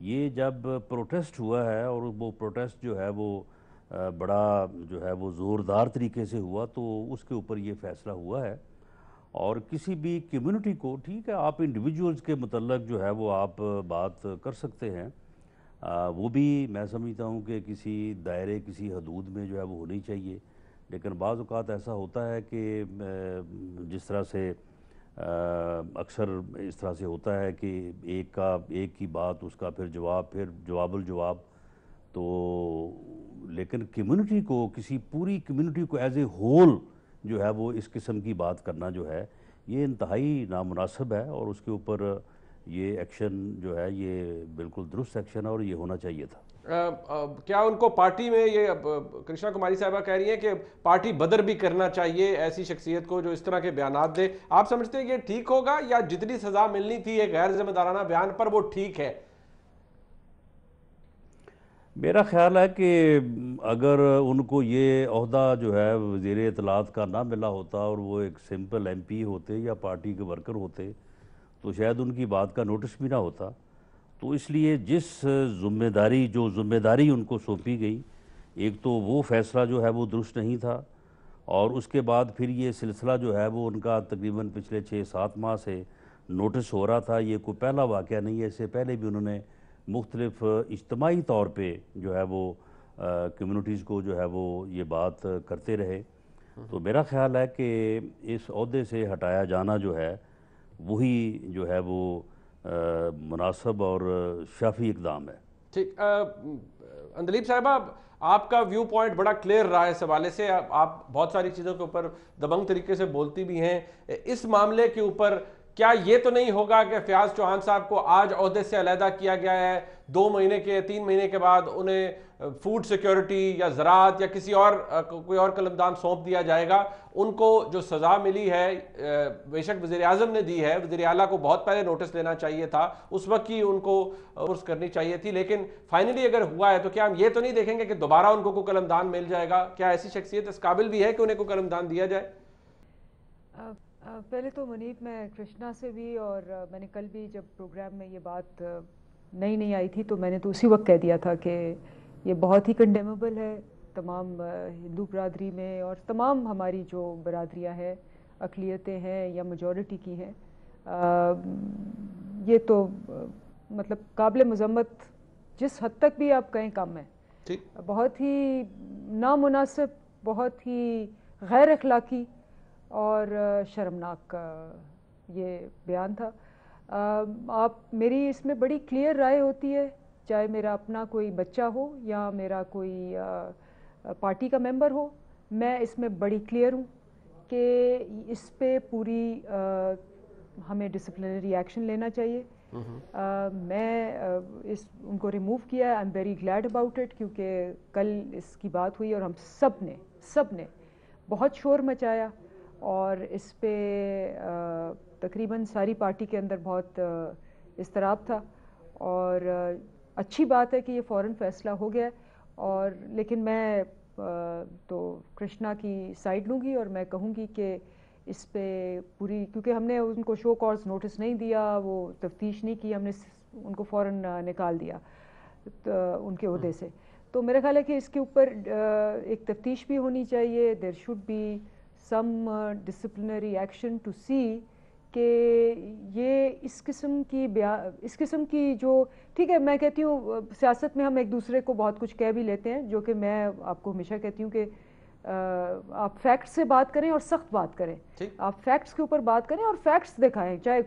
یہ جب پروٹیسٹ ہوا ہے اور وہ پروٹیسٹ جو ہے وہ بڑا جو ہے وہ زوردار طریقے سے ہوا تو اس کے اوپر یہ فیصلہ ہوا ہے. اور کسی بھی کمیونٹی کو ٹھیک ہے آپ انڈیویجولز کے متعلق جو ہے وہ آپ بات کر سکتے ہیں, وہ بھی میں سمجھتا ہوں کہ کسی دائرے کسی حدود میں جو ہے وہ ہونی چاہیے. لیکن بعض اوقات ایسا ہوتا ہے کہ جس طرح سے اکثر اس طرح سے ہوتا ہے کہ ایک کی بات اس کا پھر جواب الجواب, تو لیکن کمیونٹی کو کسی پوری کمیونٹی کو ایز اے ہول جو ہے وہ اس قسم کی بات کرنا جو ہے یہ انتہائی نامناسب ہے, اور اس کے اوپر یہ ایکشن جو ہے یہ بالکل درست ایکشن ہے اور یہ ہونا چاہیے تھا. کیا ان کو پارٹی میں یہ کرشنا کماری صاحبہ کہہ رہی ہیں کہ پارٹی بدر بھی کرنا چاہیے ایسی شخصیت کو جو اس طرح کے بیانات دے؟ آپ سمجھتے ہیں یہ ٹھیک ہوگا یا جتنی سزا ملنی تھی ایک غیر ذمہ دارانہ بیان پر وہ ٹھیک ہے؟ میرا خیال ہے کہ اگر ان کو یہ عہدہ جو ہے وزیر اطلاعات کا نہ ملا ہوتا اور وہ ایک سمپل ایم پی ہوتے یا پارٹی کے ورکر ہوتے تو شاید ان کی بات کا نوٹس بھی نہ ہوتا. تو اس لیے جس ذمہ داری ان کو سونپی گئی, ایک تو وہ فیصلہ جو ہے وہ درست نہیں تھا, اور اس کے بعد پھر یہ سلسلہ جو ہے وہ ان کا تقریباً پچھلے 6-7 ماہ سے نوٹس ہو رہا تھا. یہ کوئی پہلا واقعہ نہیں ہے, اس سے پہلے بھی انہوں نے مختلف اجتماعی طور پہ جو ہے وہ کمیونٹیز کو جو ہے وہ یہ بات کرتے رہے. تو میرا خیال ہے کہ اس عہدے سے ہٹایا جانا جو ہے وہی جو ہے وہ مناسب اور شافی اقدام ہے. ٹھیک, اندلیب صاحبہ آپ کا ویو پوائنٹ بڑا کلیئر رہا ہے اس حوالے سے, آپ بہت ساری چیزوں کے اوپر دبنگ طریقے سے بولتی بھی ہیں. اس معاملے کے اوپر کیا یہ تو نہیں ہوگا کہ فیاض چوہان صاحب کو آج عہدے سے علیحدہ کیا گیا ہے, 2 مہینے کے 3 مہینے کے بعد انہیں فوڈ سیکیورٹی یا زراعت یا کوئی اور قلمدان سونپ دیا جائے گا؟ ان کو جو سزا ملی ہے بے شک وزیر اعظم نے دی ہے, وزیر اعلیٰ کو بہت پہلے نوٹس لینا چاہیے تھا, اس وقت ہی ان کو عرض کرنی چاہیے تھی, لیکن فائنلی اگر ہوا ہے تو کیا ہم یہ تو نہیں دیکھیں گے کہ دوبارہ ان کو کوئی قلمدان مل جائے گا؟ کیا ایسی شخصیت اس قابل بھی ہے کہ انہیں کوئی قلمدان دیا جائے؟ پہلے تو منیب میں کرشنا سے بھی, اور میں نے کل بھی جب پروگرام میں یہ بات نہیں آئی تھی تو میں نے تو اسی وقت کہہ دیا تھا کہ یہ بہت ہی کنڈیمیبل ہے تمام ہندو برادری میں, اور تمام ہماری جو برادریاں ہیں, اقلیتیں ہیں یا میجورٹی کی ہیں, یہ تو مطلب قابل مذمت جس حد تک بھی آپ کہیں کم ہے. بہت ہی نامناسب, بہت ہی غیر اخلاقی اور شرمناک یہ بیان تھا. آپ میری اس میں بڑی کلیئر رائے ہوتی ہے, چاہے میرا اپنا کوئی بچہ ہو یا میرا کوئی پارٹی کا ممبر ہو, میں اس میں بڑی کلیئر ہوں کہ اس پہ پوری ہمیں ڈسپلنری ایکشن لینا چاہیے. میں ان کو ریموو کیا ہے, I am very glad about it, کیونکہ کل اس کی بات ہوئی اور ہم سب نے بہت شور مچایا, اور اس پہ تقریباً ساری پارٹی کے اندر بہت اضطراب تھا, اور اچھی بات ہے کہ یہ فوراً فیصلہ ہو گیا. اور لیکن میں تو کرشنا کی سائڈ لوں گی اور میں کہوں گی کہ اس پہ پوری, کیونکہ ہم نے ان کو شو کاز نوٹس نہیں دیا, وہ تفتیش نہیں کی, ہم نے ان کو فوراً نکال دیا ان کے عہدے سے. تو میرا خیال ہے کہ اس کے اوپر ایک تفتیش بھی ہونی چاہیے. There should be some disciplinary action to see کہ یہ اس قسم کی جو, ٹھیک ہے میں کہتی ہوں سیاست میں ہم ایک دوسرے کو بہت کچھ کہہ بھی لیتے ہیں, جو کہ میں آپ کو ہمیشہ کہتی ہوں کہ آپ فیکٹس سے بات کریں اور سخت بات کریں, آپ فیکٹس کے اوپر بات کریں اور فیکٹس دکھائیں چاہے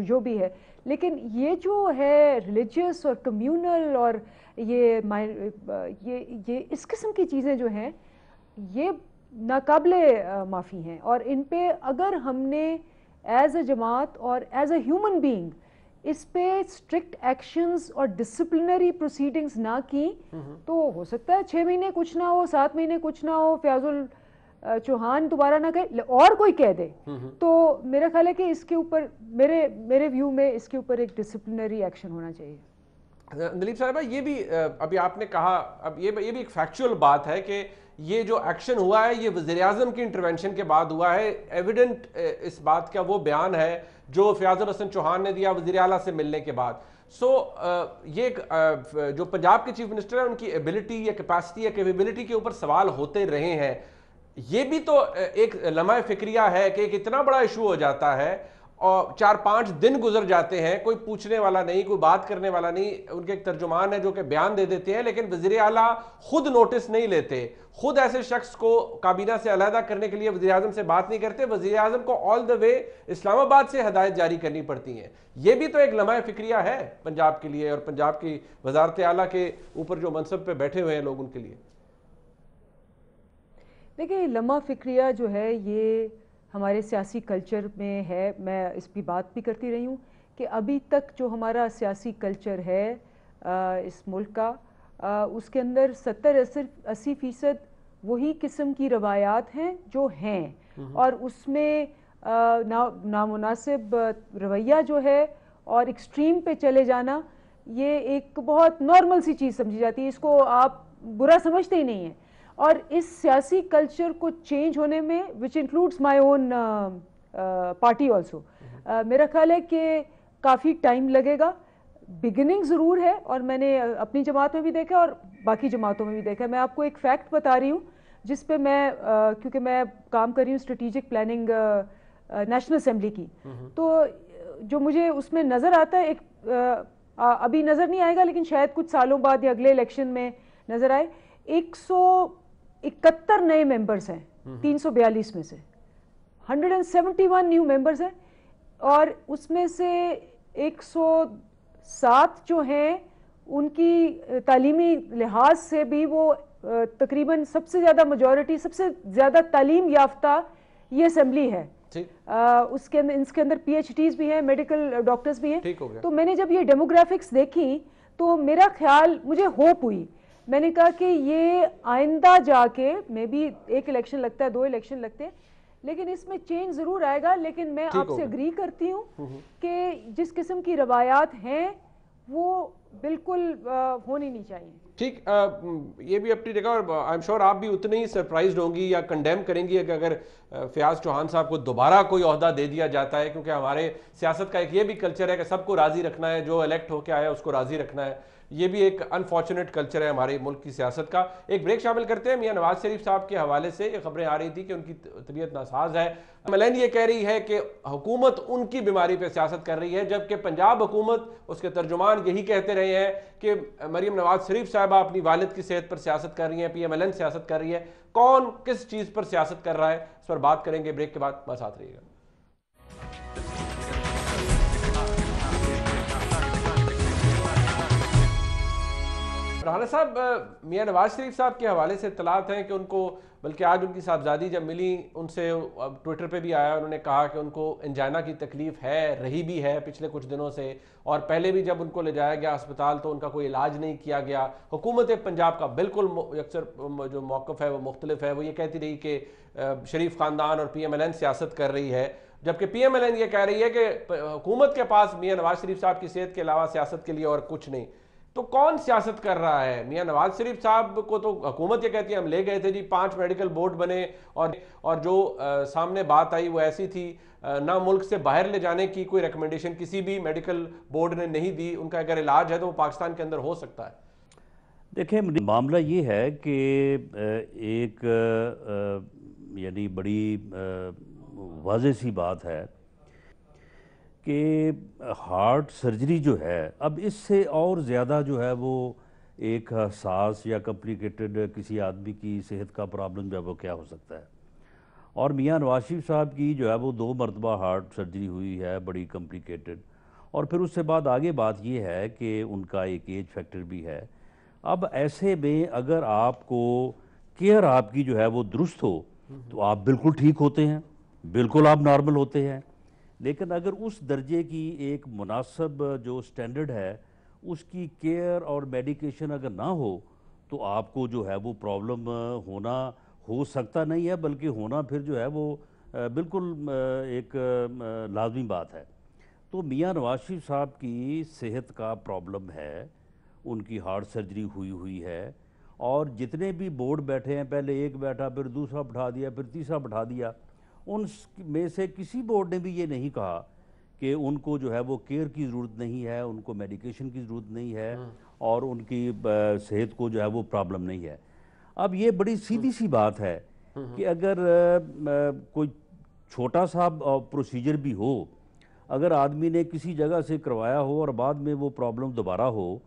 جو بھی ہے. لیکن یہ جو ہے ریلیجیس اور کمیونل اور یہ اس قسم کی چیزیں جو ہیں یہ ناقابل معافی ہیں, اور ان پہ اگر ہم نے ایز اے جماعت اور ایز اے ہیومن بینگ اس پہ اسٹرکٹ ایکشنز اور ڈسپلنری پروسیڈنگز نہ کی تو ہو سکتا ہے 6 مہینے کچھ نہ ہو, 7 مہینے کچھ نہ ہو, فیاض چوہان دوبارہ نہ کہے اور کوئی کہہ دے. تو میرا خیال ہے کہ اس کے اوپر میرے ویو میں اس کے اوپر ایک ڈسپلنری ایکشن ہونا چاہیے. دلیپ صاحبہ یہ بھی ابھی آپ نے کہا, اب یہ بھی ایک فیکچول بات ہے کہ یہ جو ایکشن ہوا ہے یہ وزیراعظم کی انٹرونشن کے بعد ہوا ہے. ایویڈنٹ اس بات کا وہ بیان ہے جو فیاض الحسن چوہان نے دیا وزیر اعلیٰ سے ملنے کے بعد. یہ جو پنجاب کے چیف منسٹر ہیں ان کی ایبلٹی یا کیپیسٹی یا کیپیبلٹی کے اوپر سوال ہوتے رہے ہیں. یہ بھی تو ایک لمحہ فکریہ ہے کہ ایک اتنا بڑا ایشو ہو جاتا ہے اور 4-5 دن گزر جاتے ہیں, کوئی پوچھنے والا نہیں, کوئی بات کرنے والا نہیں. ان کے ایک ترجمان ہے جو کہ بیان دے دیتے ہیں, لیکن وزیر اعلیٰ خود نوٹس نہیں لیتے, خود ایسے شخص کو کابینہ سے علیحدہ کرنے کے لیے وزیر اعظم سے بات نہیں کرتے. وزیر اعظم کو آل دا وے اسلام آباد سے ہدایت جاری کرنی پڑتی ہیں. یہ بھی تو ایک لمحہ فکریہ ہے پنجاب کے لیے اور پنجاب کی وزارت اعلیٰ کے اوپر جو منصب پہ بیٹھے ہوئے ہیں لوگ ان کے لیے. دیکھیں لمحہ فکریہ جو ہے یہ ہمارے سیاسی کلچر میں ہے. میں اس کی بات بھی کرتی رہی ہوں کہ ابھی تک جو ہمارا سیاسی کلچر ہے اس ملک کا, اس کے اندر 70-80% وہی قسم کی روایات ہیں جو ہیں, اور اس میں نامناسب رویہ جو ہے اور ایکسٹریم پہ چلے جانا یہ ایک بہت نارمل سی چیز سمجھی جاتی ہے. اس کو آپ برا سمجھتے ہی نہیں ہیں. اور اس سیاسی کلچر کو چینج ہونے میں which includes my own party also, میرا خیال ہے کہ کافی ٹائم لگے گا. بگننگ ضرور ہے, اور میں نے اپنی جماعت میں بھی دیکھا اور باقی جماعتوں میں بھی دیکھا. میں آپ کو ایک فیکٹ بتا رہی ہوں جس پہ میں کیونکہ میں کام کر رہی ہوں اسٹریٹجک پلاننگ نیشنل اسمبلی کی, تو جو مجھے اس میں نظر آتا ہے, ایک ابھی نظر نہیں آئے گا لیکن شاید کچھ سالوں بعد یا اگلے الیکشن میں نظر آئے, 171 نئے ممبرز ہیں 342 میں سے, 171 نیو ممبرز ہیں, اور اس میں سے 107 جو ہیں ان کی تعلیمی لحاظ سے بھی وہ تقریباً سب سے زیادہ میجورٹی, سب سے زیادہ تعلیم یافتہ یہ اسمبلی ہے. اس کے اندر پی ایچ ڈیز بھی ہیں, میڈیکل ڈاکٹرز بھی ہیں. تو میں نے جب یہ ڈیموگرافکس دیکھی تو میرا خیال, مجھے ہوپ ہوئی. میں نے کہا کہ یہ آئندہ جا کے میں بھی ایک الیکشن لگتا ہے, 2 الیکشن لگتے ہیں, لیکن اس میں چینج ضرور آئے گا. لیکن میں آپ سے اگری کرتی ہوں کہ جس قسم کی روایات ہیں وہ بالکل ہونی نہیں چاہیے. ٹھیک, یہ بھی اپنی جگہ, اور آئی ایم شور آپ بھی اتنے ہی سرپرائزڈ ہوں گی یا کنڈیم کریں گی کہ اگر فیاض چوہان صاحب کو دوبارہ کوئی عہدہ دے دیا جاتا ہے, کیونکہ ہمارے سیاست کا ایک یہ بھی کلچر ہے کہ سب کو راضی رکھنا ہے, جو الیکٹ ہو کے آیا اس کو راضی رکھنا ہے. یہ بھی ایک انفارچونیٹ کلچر ہے ہمارے ملک کی سیاست کا. ایک بریک شامل کرتے ہیں. میاں نواز شریف صاحب کے حوالے سے یہ خبریں آ رہی تھی کہ ان کی طبیعت ناساز ہے. ملین یہ کہہ رہی ہے کہ حکومت ان کی بیماری پہ سیاست کر رہی ہے, جبکہ پنجاب حکومت, اس کے ترجمان یہی کہتے رہے ہیں کہ مریم نواز شریف صاحبہ اپنی والد کی صحت پر سیاست کر رہی ہیں, PMLN سیاست کر رہی ہے. کون کس چیز پر سیاست کر رہا ہے اس پر بات کریں گے بریک کے بعد. بس ساتھ رہیے گا. رانا صاحب, میاں نواز شریف صاحب کے حوالے سے اطلاعات ہیں کہ ان کو, بلکہ آج ان کی صاحبزادی جب ملی ان سے ٹویٹر پہ بھی آیا, انہوں نے کہا کہ ان کو انجائنا کی تکلیف ہے, رہی بھی ہے پچھلے کچھ دنوں سے, اور پہلے بھی جب ان کو لے جایا گیا اسپتال تو ان کا کوئی علاج نہیں کیا گیا. حکومت پنجاب کا بالکل اکثر جو موقف ہے وہ مختلف ہے. وہ یہ کہتی رہی کہ شریف خاندان اور PMLN سیاست کر رہی ہے, جبکہ PMLN یہ کہہ رہی ہے کہ حکومت کے پاس میاں نواز شریف صاحب کی صحت کے علاوہ سیاست کے لیے اور کچھ نہیں. تو کون سیاست کر رہا ہے؟ میاں نواز شریف صاحب کو تو حکومت یہ کہتی ہے ہم لے گئے تھے جی, 5 میڈیکل بورڈ بنے, اور جو سامنے بات آئی وہ ایسی تھی, نہ ملک سے باہر لے جانے کی کوئی ریکمنڈیشن کسی بھی میڈیکل بورڈ نے نہیں دی. ان کا اگر علاج ہے تو وہ پاکستان کے اندر ہو سکتا ہے. دیکھیں معاملہ یہ ہے کہ ایک یعنی بڑی واضح سی بات ہے کہ ہارٹ سرجری جو ہے اب اس سے اور زیادہ جو ہے وہ ایک حساس یا کمپلیکیٹڈ کسی آدمی کی صحت کا پرابلم جو ہے وہ کیا ہو سکتا ہے. اور میاں نواز شریف صاحب کی جو ہے وہ 2 مرتبہ ہارٹ سرجری ہوئی ہے, بڑی کمپلیکیٹڈ, اور پھر اس سے بعد آگے بات یہ ہے کہ ان کا ایک ایج فیکٹر بھی ہے. اب ایسے میں اگر آپ کو کیئر آپ کی جو ہے وہ درست ہو تو آپ بالکل ٹھیک ہوتے ہیں, بالکل آپ نارمل ہوتے ہیں. لیکن اگر اس درجے کی ایک مناسب جو سٹینڈرڈ ہے اس کی کیئر اور میڈیکیشن اگر نہ ہو تو آپ کو جو ہے وہ پرابلم ہونا ہو سکتا نہیں ہے, بلکہ ہونا پھر جو ہے وہ بالکل ایک لازمی بات ہے. تو میاں نواز شریف صاحب کی صحت کا پرابلم ہے, ان کی ہارٹ سرجری ہوئی ہے, اور جتنے بھی بورڈ بیٹھے ہیں، پہلے ایک بیٹھا، پھر دوسرا بٹھا دیا، پھر تیسرا بٹھا دیا، ان میں سے کسی بورڈ نے بھی یہ نہیں کہا کہ ان کو جو ہے وہ کیئر کی ضرورت نہیں ہے، ان کو میڈیکیشن کی ضرورت نہیں ہے، اور ان کی صحت کو جو ہے وہ پرابلم نہیں ہے۔ اب یہ بڑی سیدھی سی بات ہے کہ اگر کوئی چھوٹا سا پروسیجر بھی ہو، اگر آدمی نے کسی جگہ سے کروایا ہو اور بعد میں وہ پرابلم دوبارہ ہو،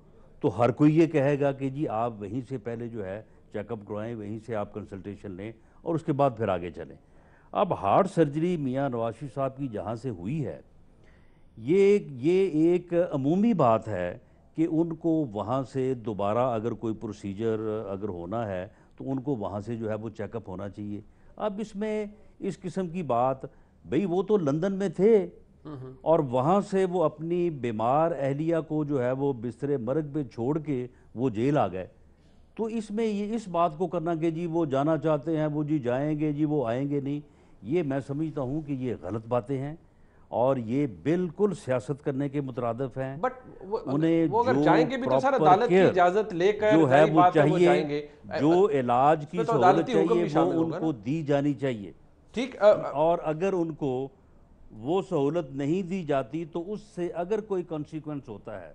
تو ہر کوئی یہ کہے گا کہ جی آپ وہیں سے پہلے جو ہے چیک اپ کروائیں، وہیں سے آپ کنسلٹیشن لیں اور اس کے بعد پھر آگے چلیں۔ اب ہارٹ سرجری میاں نواز شریف صاحب کی جہاں سے ہوئی ہے، یہ ایک عمومی بات ہے کہ ان کو وہاں سے دوبارہ اگر کوئی پروسیجر اگر ہونا ہے تو ان کو وہاں سے جو ہے وہ چیک اپ ہونا چاہیے۔ اب اس میں اس قسم کی بات، بھئی وہ تو لندن میں تھے اور وہاں سے وہ اپنی بیمار اہلیہ کو جو ہے وہ بستر مرگ پہ چھوڑ کے وہ جیل آ گئے، تو اس میں یہ اس بات کو کرنا کہ جی وہ جانا چاہتے ہیں، وہ جی جائیں گے، جی وہ آئیں گے نہیں، یہ میں سمجھتا ہوں کہ یہ غلط باتیں ہیں اور یہ بالکل سیاست کرنے کے مترادف ہیں۔ بٹ انہیں وہ اگر جائیں گے بھی تو سر پراپر عدالت کی کیئر اجازت لے کر جو ہے وہ جائیں چاہیے، گے، جو علاج کی اس میں تو سہولت عدالتی حکم چاہیے بھی شامل وہ ہوگا ان کو دی جانی چاہیے، ٹھیک۔ اور اگر ان کو وہ سہولت نہیں دی جاتی تو اس سے اگر کوئی کنسیکوینس ہوتا ہے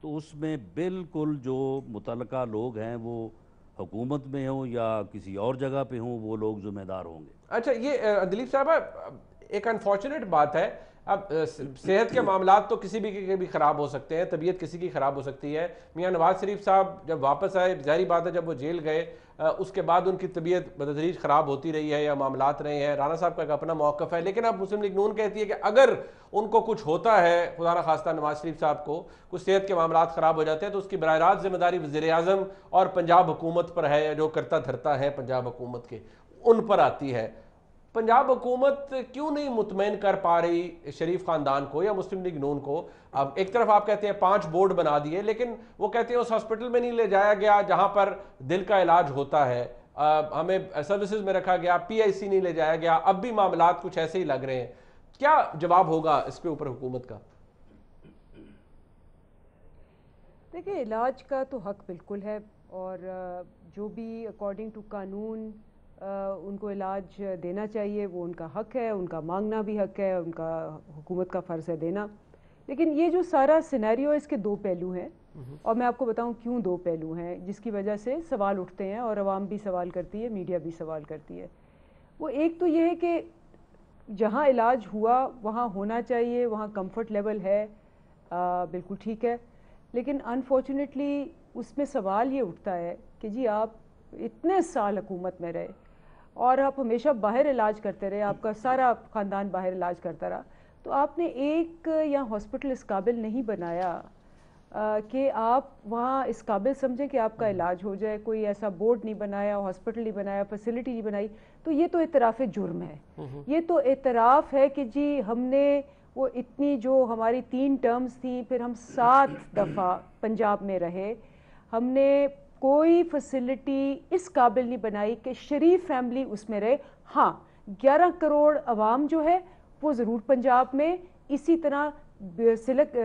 تو اس میں بالکل جو متعلقہ لوگ ہیں وہ حکومت میں ہوں یا کسی اور جگہ پہ ہوں، وہ لوگ ذمہ دار ہوں گے۔ اچھا، یہ دلیپ صاحبہ ایک انفارچونیٹ بات ہے، اب صحت کے معاملات تو کسی بھی خراب ہو سکتے ہیں، طبیعت کسی کی خراب ہو سکتی ہے۔ میاں نواز شریف صاحب جب واپس آئے، ظاہری بات ہے جب وہ جیل گئے اس کے بعد ان کی طبیعت بتدریج خراب ہوتی رہی ہے یا معاملات رہے ہیں، رانا صاحب کا ایک اپنا موقف ہے، لیکن اب مسلم لیگ نون کہتی ہے کہ اگر ان کو کچھ ہوتا ہے، خدا نخواستہ نواز شریف صاحب کو کچھ صحت کے معاملات خراب ہو جاتے ہیں، تو اس کی براہ راست ذمہ داری وزیر اعظم اور پنجاب حکومت پر ہے، جو کرتا دھرتا ہے پنجاب حکومت کے، ان پر آتی ہے۔ پنجاب حکومت کیوں نہیں مطمئن کر پا رہی شریف خاندان کو یا مسلم لیگ نون کو؟ اب ایک طرف آپ کہتے ہیں 5 بورڈ بنا دیے، لیکن وہ کہتے ہیں اس ہاسپٹل میں نہیں لے جایا گیا جہاں پر دل کا علاج ہوتا ہے، ہمیں سروسز میں رکھا گیا، PIC نہیں لے جایا گیا، اب بھی معاملات کچھ ایسے ہی لگ رہے ہیں۔ کیا جواب ہوگا اس کے اوپر حکومت کا؟ دیکھیں، علاج کا تو حق بالکل ہے، اور جو بھی اکارڈنگ ٹو قانون ان کو علاج دینا چاہیے وہ ان کا حق ہے، ان کا مانگنا بھی حق ہے، ان کا حکومت کا فرض ہے دینا۔ لیکن یہ جو سارا سینیریو ہے، اس کے 2 پہلو ہیں، اور میں آپ کو بتاؤں کیوں 2 پہلو ہیں جس کی وجہ سے سوال اٹھتے ہیں، اور عوام بھی سوال کرتی ہے، میڈیا بھی سوال کرتی ہے۔ وہ ایک تو یہ ہے کہ جہاں علاج ہوا وہاں ہونا چاہیے، وہاں کمفرٹ لیول ہے، بالکل ٹھیک ہے، لیکن انفارچونیٹلی اس میں سوال یہ اٹھتا ہے کہ جی آپ اتنے سال حکومت میں رہے اور آپ ہمیشہ باہر علاج کرتے رہے، آپ کا سارا خاندان باہر علاج کرتا رہا، تو آپ نے ایک یا ہاسپٹل اس قابل نہیں بنایا کہ آپ وہاں اس قابل سمجھیں کہ آپ کا علاج ہو جائے، کوئی ایسا بورڈ نہیں بنایا، ہاسپٹل نہیں بنایا، فیسلٹی نہیں بنائی، تو یہ تو اعتراف جرم ہے۔ یہ تو اعتراف ہے کہ جی ہم نے وہ اتنی جو ہماری 3 ٹرمز تھیں، پھر ہم 7 دفعہ پنجاب میں رہے، ہم نے کوئی فیسلٹی اس قابل نہیں بنائی کہ شریف فیملی اس میں رہے۔ ہاں، 11 کروڑ عوام جو ہے وہ ضرور پنجاب میں اسی طرح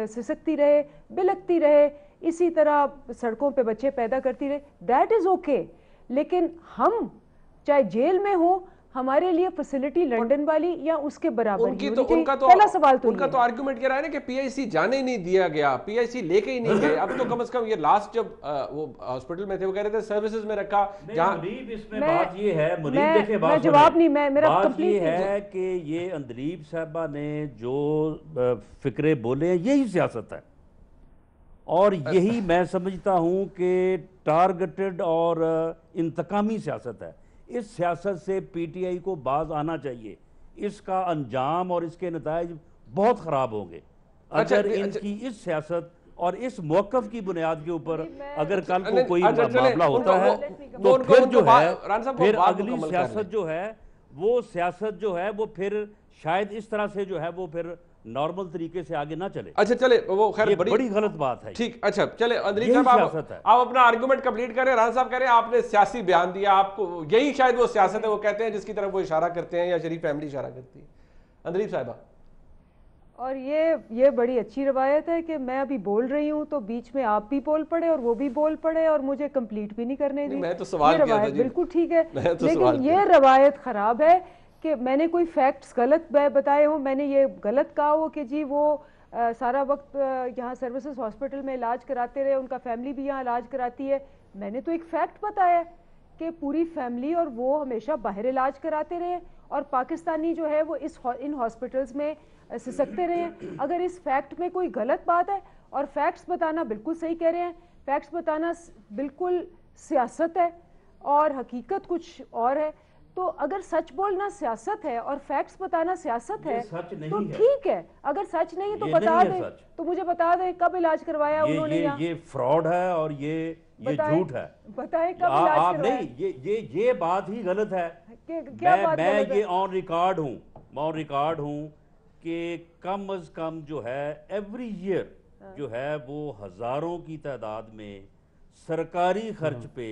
سسکتی رہے، بلکتی رہے، اسی طرح سڑکوں پہ بچے پیدا کرتی رہے، دیٹ از اوکے، لیکن ہم چاہے جیل میں ہوں، ہمارے لیے فیسلٹی لنڈن والی یا اس کے برابر ہی ہونی چاہیے۔ پہلا سوال تو ان کا تو آرگیومنٹ یہ رہا ہے نا کہ PIC جانے ہی نہیں دیا گیا، PIC لے کے ہی نہیں گئے۔ اب تو کم از کم یہ لاسٹ جب وہ ہاسپٹل میں تھے وہ کہہ رہے تھے سروسز میں رکھا، جہاں منیب اس میں بات یہ ہے، منیب دیکھیں میں جواب نہیں، میرا بات یہ ہے کہ یہ اندلیب صاحبہ نے جو فکرے بولے ہیں یہی سیاست ہے، اور یہی میں سمجھتا ہوں کہ ٹارگٹڈ اور انتقامی سیاست ہے۔ اس سیاست سے PTI کو باز آنا چاہیے، اس کا انجام اور اس کے نتائج بہت خراب ہوں گے اگر ان کی اس سیاست اور اس موقف کی بنیاد کے اوپر اگر کل کو کوئی معاملہ ہوتا ہے تو پھر جو ہے پھر اگلی سیاست جو ہے وہ سیاست جو ہے وہ پھر شاید اس طرح سے جو ہے وہ پھر نارمل طریقے سے آگے نہ چلے۔ اچھا چلے، وہ خیر بڑی غلط بات ہے۔ ٹھیک، اچھا چلے اندلیب صاحب آپ اپنا آرگومنٹ کمپلیٹ کریں۔ رانا صاحب کہہ رہے ہیں آپ نے سیاسی بیان دیا، آپ کو یہی شاید وہ سیاست ہے وہ کہتے ہیں جس کی طرف وہ اشارہ کرتے ہیں یا شریف فیملی اشارہ کرتی ہے۔ اندلیب صاحبہ اور یہ بڑی اچھی روایت ہے کہ میں ابھی بول رہی ہوں تو بیچ میں آپ بھی بول پڑے اور وہ بھی بول پڑے اور مجھے کمپلیٹ بھی نہیں کرنے دی. میں تو سوال یہ روایت بالکل ٹھیک ہے, لیکن یہ روایت خراب ہے کہ میں نے کوئی فیکٹس غلط بتائے ہوں, میں نے یہ غلط کہا ہو کہ جی وہ سارا وقت یہاں سروسز ہاسپٹل میں علاج کراتے رہے, ان کا فیملی بھی یہاں علاج کراتی ہے. میں نے تو ایک فیکٹ بتایا کہ پوری فیملی اور وہ ہمیشہ باہر علاج کراتے رہے اور پاکستانی جو ہے وہ ان ہاسپٹلز میں سسکتے رہے ہیں. اگر اس فیکٹ میں کوئی غلط بات ہے, اور فیکٹس بتانا بالکل صحیح کہہ رہے ہیں, فیکٹس بتانا بالکل سیاست ہے اور حقیقت کچھ اور ہے, تو اگر سچ بولنا سیاست ہے اور فیکٹس بتانا سیاست ہے تو ٹھیک ہے. اگر سچ نہیں تو بتا دیں, تو مجھے بتا دیں کب علاج کروایا انہوں نے. یہ فراڈ ہے اور یہ جھوٹ ہے. بتائیں کب علاج کروایا. نہیں, یہ بات ہی غلط ہے. میں یہ آن ریکارڈ ہوں کہ کم از کم جو ہے ایوری ایئر جو ہے وہ ہزاروں کی تعداد میں سرکاری خرچ پہ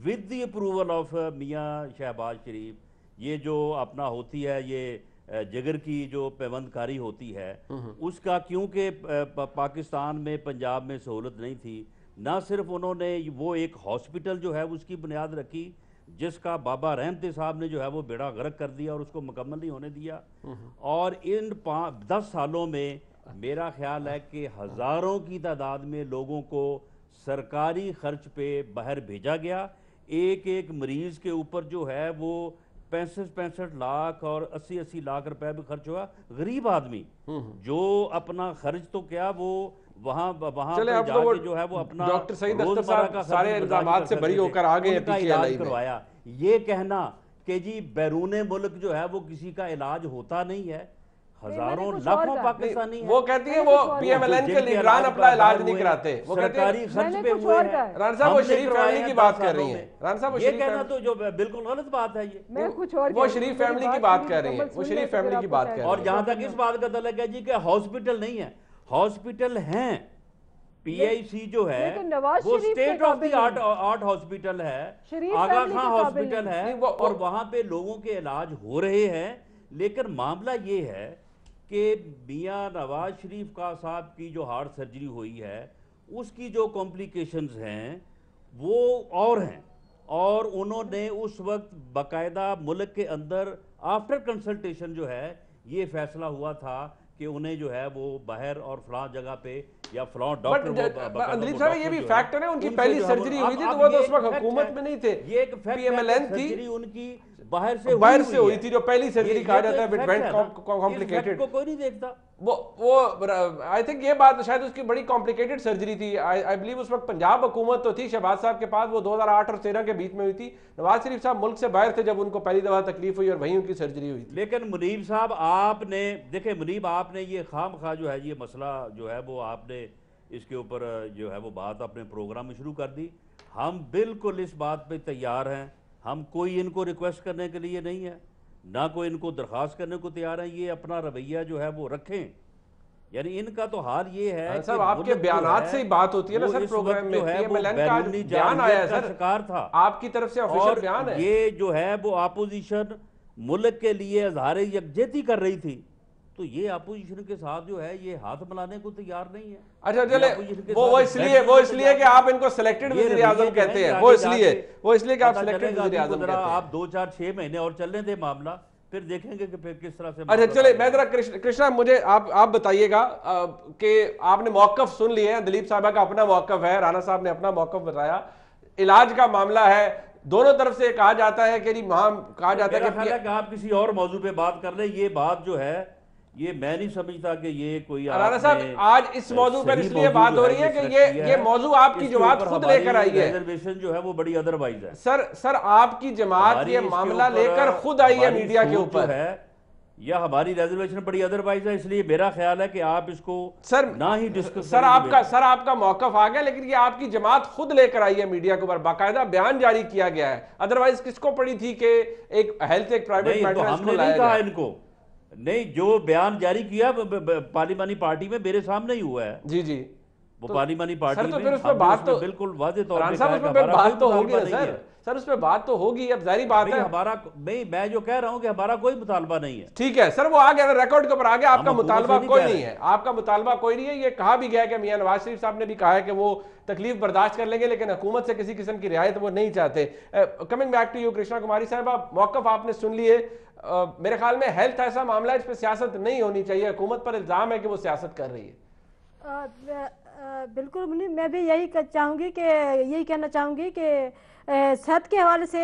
ود دی اپروول آف میاں شہباز شریف, یہ جو اپنا ہوتی ہے یہ جگر کی جو پیوند کاری ہوتی ہے اس کا, کیونکہ پاکستان میں پنجاب میں سہولت نہیں تھی, نہ صرف انہوں نے وہ ایک ہاسپٹل جو ہے اس کی بنیاد رکھی جس کا بابا رحمتی صاحب نے جو ہے وہ بیڑا غرق کر دیا اور اس کو مکمل نہیں ہونے دیا, اور ان 10 سالوں میں میرا خیال ہے کہ ہزاروں کی تعداد میں لوگوں کو سرکاری خرچ پہ باہر بھیجا گیا. ایک مریض کے اوپر جو ہے وہ 65 لاکھ اور 80 لاکھ روپے بھی خرچ ہوا. غریب آدمی جو اپنا خرچ تو کیا وہ وہاں جا کے جو ہے وہ اپنا ڈاکٹر سعید اختر صاحب سارے الزامات سے بری ہو کر آگے علاج کروایا. یہ کہنا کہ جی بیرون ملک جو ہے وہ کسی کا علاج ہوتا نہیں ہے, ہزاروں لاکھوں پاکستانی ہیں. وہ کہتی ہیں وہ پی ایم ایل این کے لیڈران اپنا علاج نہیں کراتے, وہ سرکاری خرچ پہ ہوئے ہیں. رانا صاحب وہ شریف فیملی کی بات کر رہی ہیں. رانا صاحب یہ کہنا تو جو بالکل غلط بات ہے. یہ وہ شریف فیملی کی بات کر رہی ہیں, وہ شریف فیملی کی بات کر رہی ہیں. اور جہاں تک اس بات کا تعلق ہے جی کہ ہاسپٹل نہیں ہے, ہاسپٹل ہیں. پی آئی سی جو ہے وہ state of the art hospital ہے, آغا خان ہاسپٹل ہے, اور وہاں پہ لوگوں کے علاج ہو رہے ہیں. لیکن معاملہ یہ ہے کہ میاں نواز شریف کا صاحب کی جو ہارٹ سرجری ہوئی ہے اس کی جو کمپلیکیشنز ہیں وہ اور ہیں, اور انہوں نے اس وقت باقاعدہ ملک کے اندر آفٹر کنسلٹیشن جو ہے یہ فیصلہ ہوا تھا کہ انہیں جو ہے وہ باہر اور فلاں جگہ پہ یا فلاں ڈاکٹر. اندلیب صاحب یہ بھی فیکٹ ہے نا, ان کی پہلی سرجری ہوئی تھی تو وہ تو اس وقت حکومت میں نہیں تھے, یہ ایک پی ایم ایل این تھی, سرجری ان کی باہر سے ہوئی تھی, جو پہلی سرجری کہا جاتا ہے کمپلیکیٹڈ. کو کوئی نہیں دیکھتا. وہ آئی تھنک یہ بات شاید اس کی بڑی کمپلیکیٹڈ سرجری تھی. آئی بلیو اس وقت پنجاب حکومت تو تھی شہباز صاحب کے پاس, وہ 2008 اور 2013 کے بیچ میں ہوئی تھی. نواز شریف صاحب ملک سے باہر تھے جب ان کو پہلی دفعہ تکلیف ہوئی اور وہیں ان کی سرجری ہوئی تھی. لیکن منیب صاحب آپ نے دیکھیں, منیب آپ نے یہ خام خواہ جو ہے یہ مسئلہ جو ہے وہ آپ نے اس کے اوپر جو ہے وہ بات اپنے پروگرام میں شروع کر دی. ہم بالکل اس بات پہ تیار ہیں, ہم کوئی ان کو ریکویسٹ کرنے کے لیے نہیں ہے, نہ کوئی ان کو درخواست کرنے کو تیار ہیں. یہ اپنا رویہ جو ہے وہ رکھیں, یعنی ان کا تو حال یہ ہے صاحب آپ کے بیانات سے ہی بات ہوتی ہے نا سر پروگرام میں, پی ایم ایل این کا بیان آیا ہے سر, شکار تھا آپ کی طرف سے آفیشل بیان ہے. یہ جو ہے وہ اپوزیشن ملک کے لیے اظہار یکجہتی کر رہی تھی, تو یہ اپوزیشن کے ساتھ جو ہے یہ ہاتھ ملانے کو تیار نہیں ہے. اچھا چلے وہ اس لیے کہ آپ ان کو سلیکٹڈ وزیر اعظم کہتے ہیں, وہ اس لیے کہ آپ سلیکٹڈ وزیر اعظم کہتے ہیں. آپ 2-4-6 مہینے اور چلنے تھے معاملہ, پھر دیکھیں گے کہ پھر کس طرح سے. اچھا چلے میں ذرا کرشنا مجھے آپ بتائیے گا کہ آپ نے موقف سن لیے ہیں, دلیپ صاحبہ کا اپنا موقف ہے, رانا صاحب نے اپنا موقف بتایا, علاج کا معاملہ ہے, دونوں طرف سے کہا جاتا ہے کہ وہاں کہا جاتا ہے کہ آپ کسی اور موضوع پہ بات کر لیں. یہ بات جو ہے یہ میں نہیں سمجھتا کہ یہ کوئی رانا صاحب آج اس موضوع پر اس لیے بات ہو رہی ہے کہ یہ موضوع آپ کی جماعت خود لے کر آئی ہے. ریزرویشن جو ہے وہ بڑی ادروائز ہے. سر آپ کی جماعت یہ معاملہ لے کر خود آئی ہے میڈیا کے اوپر ہے, یا ہماری ریزرویشن بڑی ادروائز ہے, اس لیے میرا خیال ہے کہ آپ اس کو نہ ہی ڈسکس. سر آپ کا موقف آ گیا, لیکن یہ آپ کی جماعت خود لے کر آئی ہے میڈیا کے اوپر, باقاعدہ بیان جاری کیا گیا ہے. ادروائز کس کو پڑی تھی کہ ایک ہیلتھ ایک پرائیویٹ میٹر ہم نے نہیں کہا ان کو, نہیں جو بیان جاری کیا پارلیمانی پارٹی میں میرے سامنے ہی ہوا ہے. جی وہ پارلیمانی پارٹی میں بالکل واضح طور پہ بات تو ہوگی نا سر, سر اس پہ بات تو ہوگی، اب ظاہری بات ہے ہمارا میں جو کہہ رہا ہوں کہ ہمارا کوئی مطالبہ نہیں ہے. ٹھیک ہے سر، وہ آ گیا ریکارڈ کے اوپر آ گیا، آپ کا مطالبہ کوئی نہیں ہے، آپ کا مطالبہ کوئی نہیں ہے. یہ کہا بھی گیا کہ میاں نواز شریف صاحب نے بھی کہا ہے کہ وہ تکلیف برداشت کر لیں گے لیکن حکومت سے کسی قسم کی رعایت وہ نہیں چاہتے. Coming back to you Krishna Kumari صاحبہ، موقف آپ نے سن لیے. میرے خیال میں ہیلتھ ایسا معاملہ ہے اس پہ سیاست نہیں ہونی چاہیے، حکومت پر الزام ہے کہ وہ سیاست کر رہی ہے. بالکل منی، میں بھی یہی کہنا چاہوں گی کہ صحت کے حوالے سے